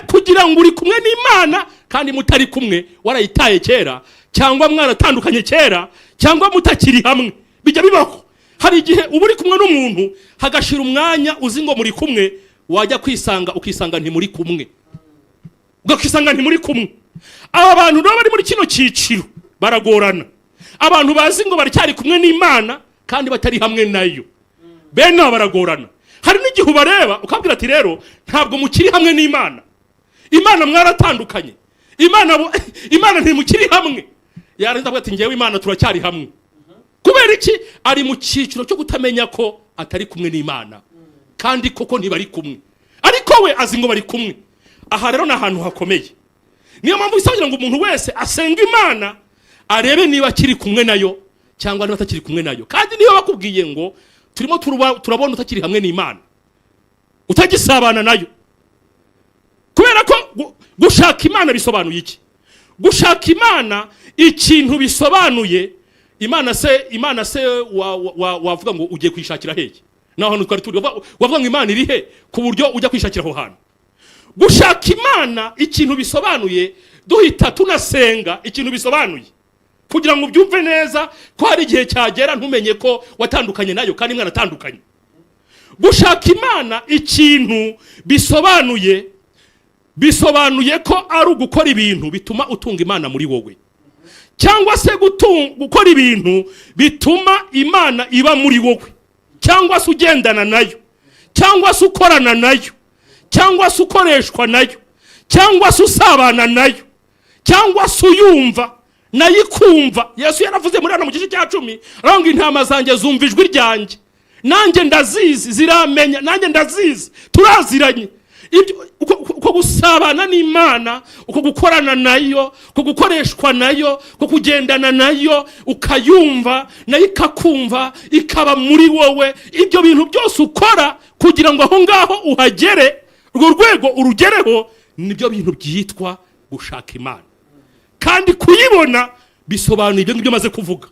kugira ngo uri kumwe n'Imana kandi mutari kumwe, warayitaye kera, cyangwa mwaratandukanye kera, cyangwa mutakiri hamwe. Bijya bibaho. Hari igihe uba uri kumwe n'umuntu hagashira umwanya uzi ngo muri kumwe, wajya kwisanga ukisanga ntimuri kumwe, ugakisanga ntimuri kumwe. Aba bantu nabo bari muri kino cyiciro baragorana. Abantu bazi ngo baracyari kumwe n'Imana kandi batari hamwe nayo, bene baragorana. Hari n'igihe ubareba ukabwira ati rero ntabwo mukiri hamwe n'Imana, Imana mwaratandukanye, Imana ntimukiri hamwe. Yarangiza avuga ati ngewe Imana turacyari hamwe. Kubera iki? Ari mu cyiciro cyo kutamenya ko atari kumwe n'Imana, kandi koko ntibari kumwe, ariko we azi ngo bari kumwe. Aha rero ni ahantu hakomeye. Niyo mpamvu bisagira ngo umuntu wese asenga Imana arebe niba akiri kumwe nayo cyangwa niba atakiri kumwe nayo. Kandi niyo bakubwiye ngo turimo turabona utakiri hamwe n'Imana, utagisabana nayo, kubera ko gushaka Imana bisobanuye iki? Gushaka Imana ikintu bisobanuye, Imana se wavuga ngo ugiye kwishakira hehe? Naho hano twari turi wavuga ngo Imana iri he ku buryo ujya kwishakira aho hantu. Gushaka Imana ikintu bisobanuye, duhita tunasenga ikintu bisobanuye, kugira ngo ubyumve neza ko hari igihe cyagera ntumenye ko watandukanye nayo kandi mwana atandukanye. gushaka Imana ikintu bisobanuye ko ari ugukora ibintu bituma utunga Imana muri wowe, cyangwa se gukora ibintu bituma Imana iba muri wowe, cyangwa se ugendana nayo, cyangwa se ukorana nayo, cyangwa se ukoreshwa nayo, cyangwa se usabana nayo, cyangwa se uyumva nayo ikumva. Yesu yaravuze muri hano mu gice cya 10 aranga intama zanjye zumva ijwi ryanjye, nanjye ndazizi, ziramenya nanjye ndazizi, turaziranye. Uko gusabana n'Imana, uko gukorana nayo, uko gukoreshwa nayo, uko kugendana nayo, ukayumva nayo ikakumva, ikaba muri wowe. Ibyo bintu byose ukora kugira ngo aho ngaho uhagere, urwo rwego urugereho, nibyo bintu byitwa gushaka Imana. Kandi kuyibona bisobanuye ibyo ngibyo maze kuvuga,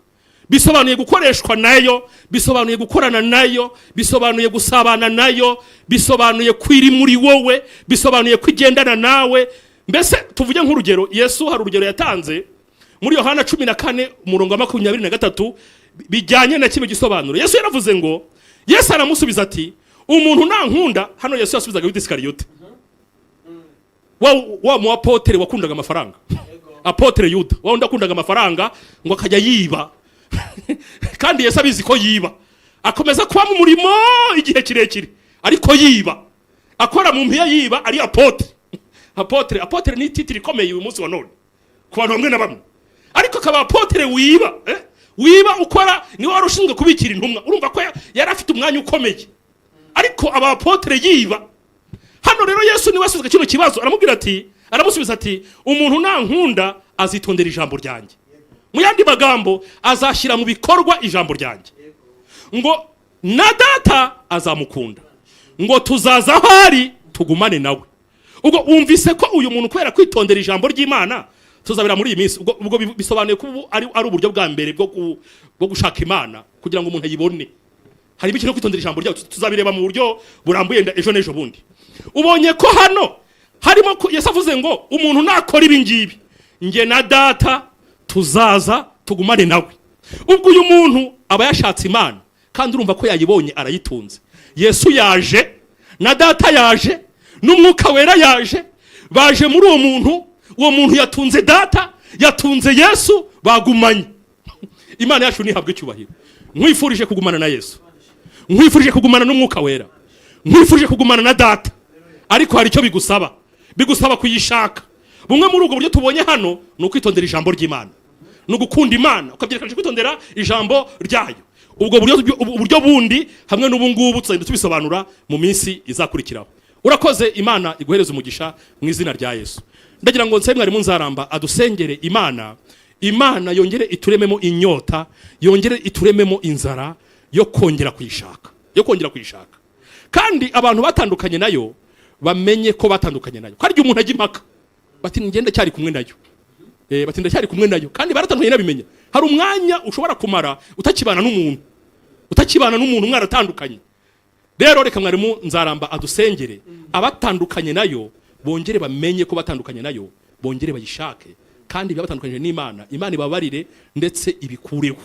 bisobanuye gukoreshwa nayo, bisobanuye gukorana nayo, bisobanuye gusabana nayo, bisobanuye kwiri muri wowe, bisobanuye kwigendana nawe. Mbese tuvuge nk'urugero, Yesu hari urugero yatanze muri Yohana 14:23 bijyanye na kimwe gisobanuro. Yesu yaravuze ngo, Yesu aramusubiza ati, umuntu nankunda. Hano Yesu yasubizaga Yuda Isikariyote, wa mu apotere wakundaga amafaranga, apotere Yuda wa undakundaga amafaranga, ngo akajya yiba kandi Yesu abizi ko yiba, akomeza kuba mu murimo igihe kirekire, ariko yiba, akora mu mpiya yiba, ari apotere ni titiri ikomeye uyu munsi wa none ku bantu bamwe na bamwe. Ariko akaba apotere wiba, wiba ukora, ni wari ushinzwe kubikira intumwa. Urumva ko yari afite umwanya ukomeye, ariko aba apotere yiba. Hano rero Yesu ni wasuzwe kino kibazo, aramusubiza ati, umuntu nankunda azitondera ijambo ryanjye. Mu yandi magambo, azashyira mu bikorwa ijambo ryanjye. Ngo na Data azamukunda, ngo tuzaza aho ari tugumane nawe. Ubwo wumvise ko uyu muntu kubera kwitondera ijambo ry'Imana tuzabira muri iyi minsi. Ubwo bisobanuye ko ari uburyo bwa mbere bwo gushaka Imana kugira ngo umuntu ayibone. Hari ibiki no kwitondera ijambo ryayo, tuzabireba mu buryo burambuye ejo n'ejo bundi. Ubonye ko hano harimo Yesu avuze ngo umuntu nakora ibi ngibi, nge na Data tuzaza tugumane nawe. Ubwo uyu muntu aba yashatse Imana, kandi urumva ko yayibonye arayitunze. Yesu yaje, na Data yaje, n'Umwuka Wera yaje, baje muri uwo muntu yatunze Data, yatunze Yesu, bagumanye. Imana yacu nihabwe icyubahiro. Nkwifurije kugumana na Yesu, nkwifurije kugumana n'Umwuka Wera, nkwifurije kugumana na Data. Ariko hari icyo bigusaba kuyishaka. Bumwe muri ubwo buryo tubonye hano ni ukwitondera ijambo ry'Imana, ni ugukunda Imana, ukabyerekana kwitondera ijambo ryayo. Ubwo buryo bundi hamwe n'ubungubu tuzagenda tubisobanura mu minsi izakurikiraho. Urakoze, Imana iguhereza umugisha mu izina rya Yesu. Ndagira ngo nsabe mwarimu Nzaramba adusengere Imana yongere iturememo inyota, yongere iturememo inzara yo kongera kuyishaka, kandi abantu batandukanye nayo bamenye ko batandukanye nayo. Kandi umuntu ajya impaka bati ngenda cyari kumwe nayo, batinda cyari kumwe nayo, kandi baratandukanye nabimenya. Hari umwanya ushobora kumara utakibana n'umuntu mwaratandukanye. Rero reka mwarimu Nzaramba adusengere abatandukanye nayo bongere bamenye ko batandukanye nayo, bongere bayishake, kandi byabatandukanye n'Imana, Imana ibabarire ndetse ibikureho.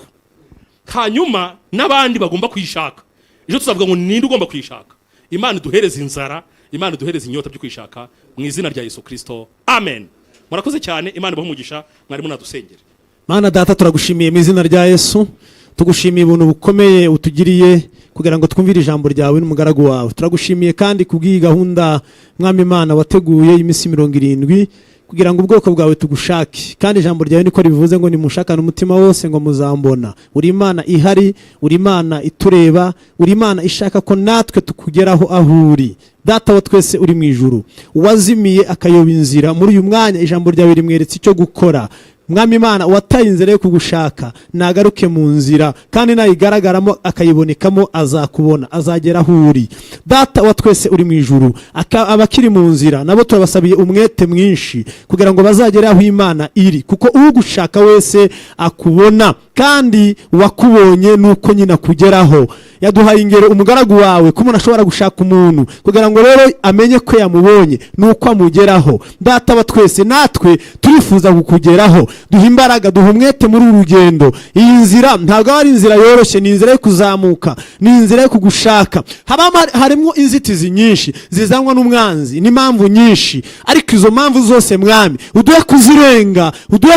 Hanyuma n'abandi bagomba kuyishaka. Ejo tuzavuga ngo ninde ugomba kuyishaka. Imana iduhereze inzara, Imana iduhereze inyota byo kwishaka mu izina rya Yesu Kristo. Amen. Murakoze cyane, Imana ibahe umugisha, mwarimu nadusengere. Mana Data, turagushimiye mu izina rya Yesu, tugushimiye ubuntu bukomeye utugiriye kugira ngo twumvire ijambo ryawe n'umugaragu wawe. Turagushimiye kandi kubw'iyi gahunda Mwami Imana wateguye iminsi 70 kugira ngo ubwoko bwawe tugushake, kandi ijambo ryawe niko rivuze ngo nimushakane umutima wose ngo muzambona. Uri Imana ihari, uri Imana itureba, uri Imana ishaka ko natwe tukugeraho aho uri. Data wa twese uri mu ijuru, uwazimiye akayoba inzira, muri uyu mwanya ijambo ryawe rimweretse icyo gukora. Mwami Imana wataye inzira yo kugushaka, nagaruke mu nzira, kandi nayigaragaramo akayibonekamo azakubona, azagera aho uri. Data wa twese uri mu ijuru, abakiri mu nzira nabo turabasabiye umwete mwinshi kugira ngo bazagere aho Imana iri, kuko ugushaka wese akubona. kandi wakubonye nuko nyina kugeraho. Yaduhaye ingero umugaragu wawe ko umuntu ashobora gushaka umuntu kugira ngo rero amenye ko yamubonye nuko amugeraho. Data wa twese natwe turifuza kukugeraho, duha imbaraga, duha umwete muri uru rugendo. Iyi nzira ntabwo ari inzira yoroshye, ni inzira yo kuzamuka, ni inzira yo kugushaka. Harimo inzitizi nyinshi zizanwa n'umwanzi n'impamvu nyinshi, ariko izo mpamvu zose mwami uduhe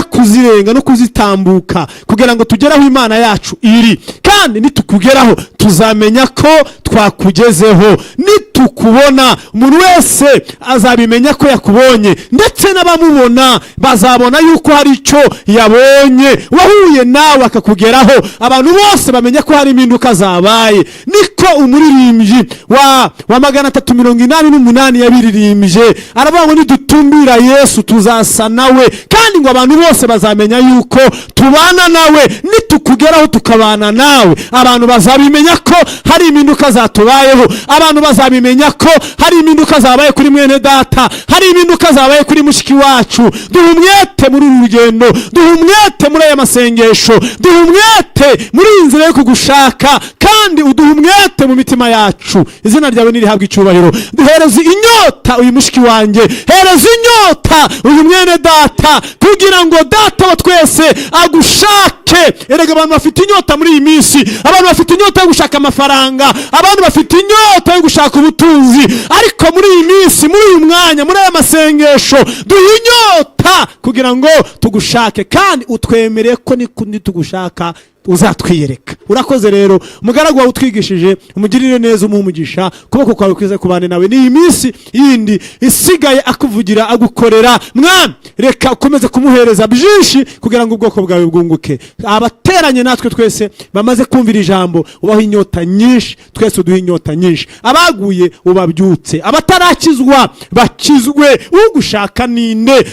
kuzirenga no kuzitambuka kugira ngo tugere aho Imana yacu iri, kandi nitukugeraho tuzamenya ko twakugezeho. Nitukubona umuntu wese azabimenya ko yakubonye, ndetse n'abamubona bazabona yuko hari icyo yabonye. Wahuye nawe akakugeraho, abantu bose bamenye ko hari impinduka zabaye. Niko umuririmbyi wa 388 yabiririmbye, aravuga ngo nidutumbira Yesu tuzasa nawe, kandi ngo abantu bose bazamenya yuko tubana nawe. Nitukugeraho tukabana nawe, abantu bazabimenya ko hari impinduka zatubayeho, abantu bazabimenya ko hari impinduka zabaye kuri mwene data, hari impinduka zabaye kuri mushiki wacu. Duha umwete muri uru rugendo, duha umwete muri aya masengesho, duha umwete muri iyi nzira yo kugushaka, kandi uduha umwete mu mitima yacu. Izina ryawe nirihabwe icyubahiro. Duhereze inyota uyu mushiki wanjye, hereza inyota uyu mwene data, kugira ngo Data wa twese agushake. Erega abantu bafite inyota muri iyi minsi, abantu bafite inyota yo gushaka amafaranga, abantu bafite inyota yo gushaka ubutunzi, ariko muri iyi minsi, muri uyu mwanya, muri aya masengesho, duha inyota kugira ngo tugushake, kandi utwemereye ko nitugushaka uzatwiyereka. Urakoze rero umugaragu wawe utwigishije, umugirire neza, umugisha, kuboko kwawe kwiza kubane nawe n'iyi minsi yindi isigaye akuvugira, agukorera. Mwami, reka ukomeze kumuhereza byinshi kugira ngo ubwoko bwawe bwunguke. Abateranye natwe twese bamaze kumvira ijambo, ubaho inyota nyinshi, twese uduha inyota nyinshi. Abaguye ubabyutse, abatarakizwa bakizwe. Ugushaka ninde?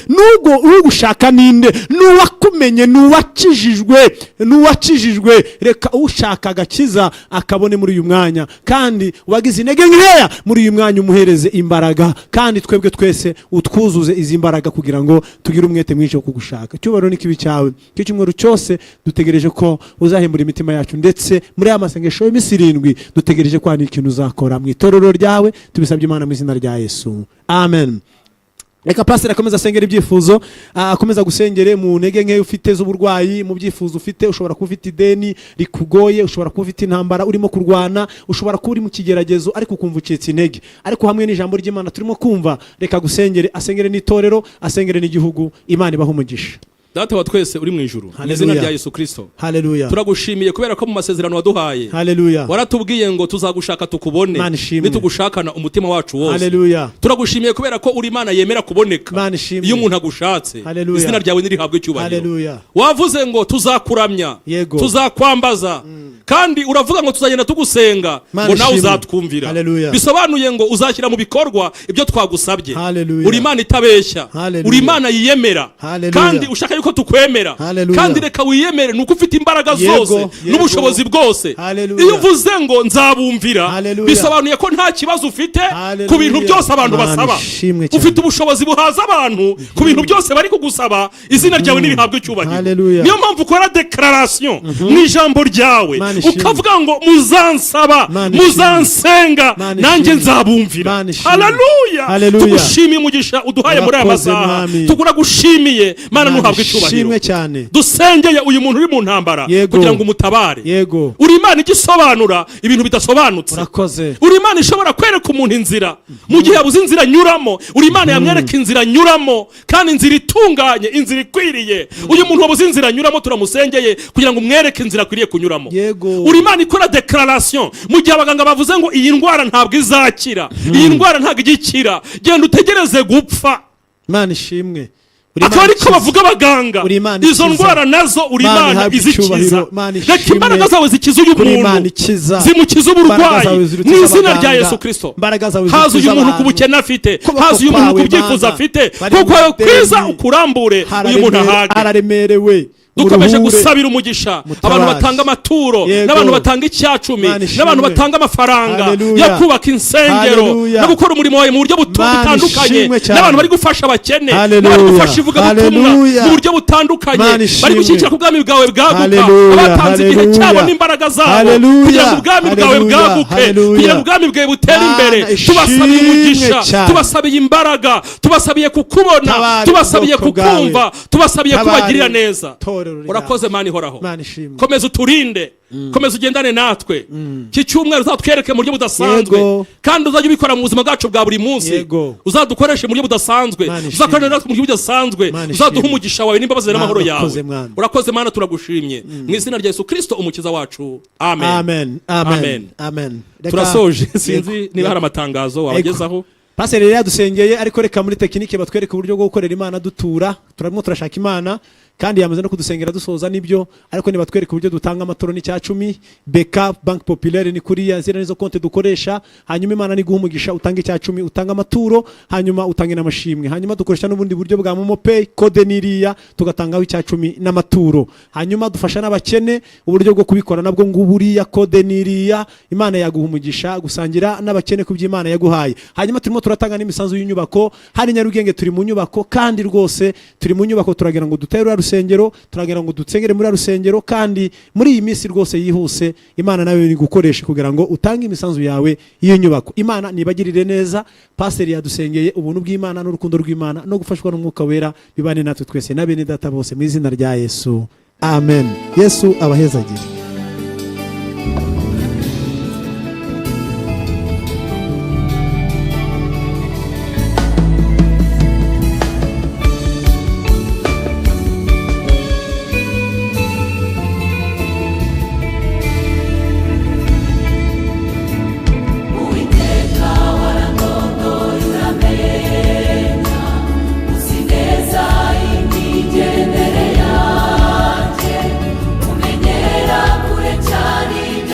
Ugushaka ninde? Nuwakumenye, nuwakijijwe. Reka ushaka agakiza akabone muri uyu mwanya, kandi wagize intege nkeya muri uyu mwanya umuhereze imbaraga, kandi twebwe twese utwuzuze izi mbaraga kugira ngo tugire umwete mwinshi wo kugushaka. Cyubahiro n'ikibi cyawe cy'icyumweru cyose dutegereje ko uzahembura imitima yacu, ndetse muri aya masengesho y'iminsi 7 dutegereje ko hari ikintu uzakora mu itorero ryawe. Tubisabye Imana mu izina rya Yesu, amen. Reka pastor akomeza asengera ibyifuzo, akomeza gusengere mu ntege nke ufite z'uburwayi, mu byifuzo ufite. Ushobora kuba ufite ideni rikugoye, ushobora kuba ufite intambara urimo kurwana, ushobora kuba uri mu kigeragezo ariko ukumva ucitse intege, ariko hamwe n'ijambo ry'Imana turimo kumva, reka gusengere, asengere n'itorero, asengere n'igihugu. Imana ibahe umugisha. Data wa twese uri mu ijuru, mu izina rya Yesu Kristo, haleluya, turagushimiye kubera ko mu masezerano waduhaye, haleluya, waratubwiye ngo tuzagushaka tukubone, nitugushakana umutima wacu wose. Haleluya, turagushimiye kubera ko uri Imana yemera kuboneka iyo umuntu agushatse. Izina ryawe nirihabwe icyubahiro. Wavuze ngo tuzakuramya, tuzakwambaza, kandi uravuga ngo tuzagenda tugusenga, ngo nawe uzatwumvira. Bisobanuye ngo uzashyira mu bikorwa ibyo twagusabye. Uri Imana itabeshya, uri Imana yiyemera, kandi ushaka yuko tukwemera. Kandi reka wiyemere nuko ufite imbaraga zose n'ubushobozi bwose. Iyo uvuze ngo nzabumvira, bisobanuye ko nta kibazo ufite ku bintu byose abantu basaba. Ufite ubushobozi buhaza abantu ku bintu byose bari kugusaba. Izina ryawe nirihabwe icyubahiro. Niyo mpamvu ukora declaration mu ijambo ryawe, ukavuga ngo muzansaba, muzansenga, nanjye nzabumvira. Haleluya. Tugushimiye umugisha uduhaye muri aya masaha, tuguragushimiye Mana, nuhabwe icyubahiro. Dusengeye uyu muntu uri mu ntambara kugira ngo umutabare. Uri Imana igisobanura ibintu bidasobanutse. Uri Imana ishobora kwereka umuntu inzira mu gihe yabuze inzira nyuramo. Uri Imana yamwereka inzira nyuramo, kandi inzira itunganye, inzira ikwiriye. Uyu muntu wabuze inzira nyuramo turamusengeye kugira ngo umwereke inzira akwiriye kunyuramo. Uri Imana ikora declaration mu gihe abaganga bavuze ngo iyi ndwara ntabwo izakira, iyi ndwara ntabwo igikira, genda utegereze gupfa. Imana ishimwe. Akaba ariko bavuga abaganga, izo ndwara nazo uri Imana izikiza. Reka imbaraga zawe zikiza uyu muntu, zimukiza uburwayi mu izina rya Yesu Kristo. Haza uyu muntu ku bukene afite, haza uyu muntu ku byifuzo afite, kuko kwiza ukurambure uyu muntu ahage. Araremerewe, dukomeje muruhure. gusabira umugisha Mutabazi. abantu batanga amaturo Yego. n'abantu batanga icyacumi Mana ishimwe. n'abantu batanga amafaranga Haleluya. yo kubaka insengero Haleluya. no gukora umurimo wawe mu buryo Mana butandukanye ishimwe cyane. n'abantu bari gufasha abakene Haleluya. n'abari gufasha ivugabutumwa Haleluya. mu buryo butandukanye Mana bari ishimwe. gushyigikira ku bwami bwawe bwaguka Haleluya. abatanze igihe Haleluya. cyabo n'imbaraga zabo Haleluya. kugira ngo ubwami bwawe Haleluya. bwaguke Haleluya. kugira ngo ubwami bwawe butere imbere Mana tubasabiye ishimwe umugisha cyane. tubasabiye imbaraga tubasabiye kukubona Tabara tubasabiye ubwoko bwawe. kukumva tubasabiye Tabara kubagirira neza itorero ryawe. urakoze Mana ihoraho Mana ishimwe. komeza uturinde komeza ugendane natwe iki cyumweru uzatwereke mu buryo budasanzwe Yego. kandi uzajya ubikora mu buzima bwacu bwa buri munsi Yego. uzadukoreshe mu buryo budasanzwe Mana ishimwe. uzakorana natwe mu buryo budasanzwe Mana uzaduha ishimwe. umugisha wawe n'imbabazi n'amahoro Mana, yawe urakoze, Mwana. urakoze Mana turagushimye mu izina rya Yesu Kristo umukiza wacu amen Amen. Amen. Amen. Reka- turasoje Yego. sinzi niba hari amatangazo wabagezaho Pastor rero yadusengeye ariko reka muri tekinike batwereke uburyo bwo gukorera Imana dutura turarimo turashaka Imana kandi yamaze no kudusengera dusoza nibyo ariko nibatwereke uburyo dutanga amatoro n'icyacumi beka bank populaire ni kuriya zira nizo konte dukoresha hanyuma Imana ni guhumugisha utanga icyacumi utanga amaturo hanyuma utange n'amashimwe hanyuma dukoresha n'ubundi buryo bwa Momo Pay code niriya tugatangaho icyacumi n'amaturo hanyuma dufasha n'abakene uburyo bwo kubikora nabwo nguburiya code niriya Imana yaguhumugisha gusangira n'abakene ku by'Imana yaguhaye hanyuma turimo turatanga n'imisanzu y'inyubako hari Nyarugenge turi mu nyubako kandi rwose turi mu nyubako turagira ngo dutere rusengero turagira ngo dutsengere muri rusengero kandi muri iyi minsi rwose yihuse Imana nawe ni gukoresha kugira ngo utange imisanzu yawe iyo nyubako Imana nibagirire neza Pastor yadusengeye ubuntu bw'Imana n'urukundo rw'Imana no gufashwa n'umwuka wera bibane natwe twese na bene data bose mu izina rya Yesu amen Yesu abahezagire